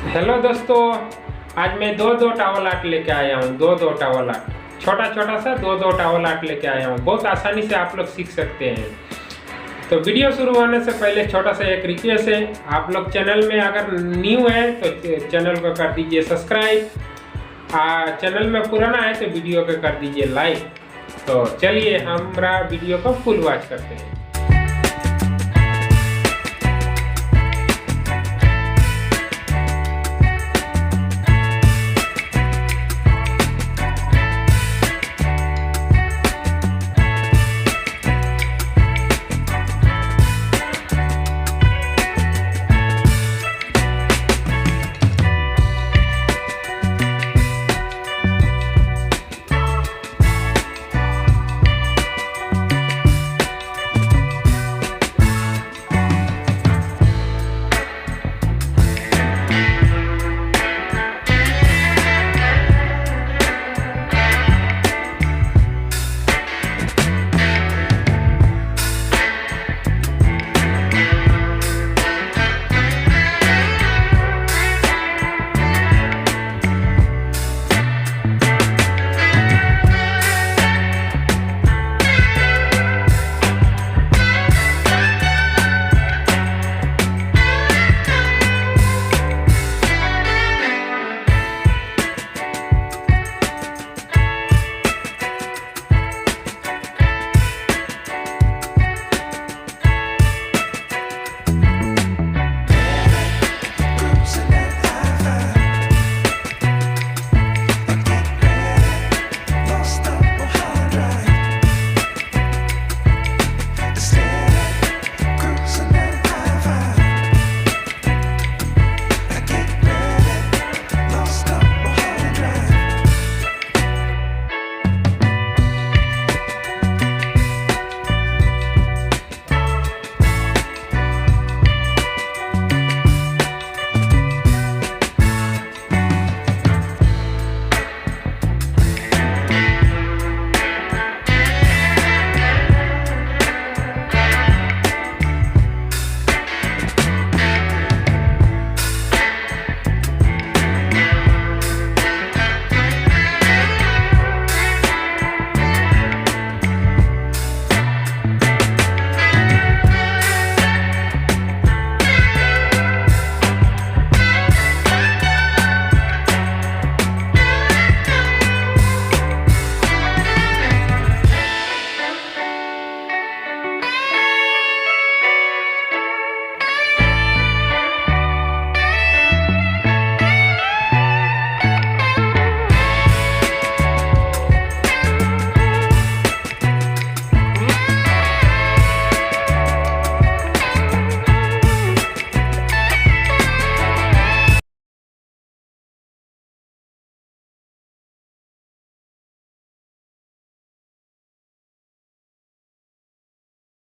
Hello दोस्तों, आज मैं दो टावल आर्ट लेके आया हूँ। दो टावल आर्ट, छोटा सा दो टावल आर्ट लेके आया हूँ। बहुत आसानी से आप लोग सीख सकते हैं। तो वीडियो शुरू होने से पहले छोटा सा एक रिक्वेस्ट है, आप लोग चैनल में अगर न्यू है तो चैनल को कर दीजिए सब्सक्राइब। चैनल में पुराना है तो वीडियो को कर दीजिए लाइक। तो चलिए हमारा वीडियो को फुल वॉच करते हैं।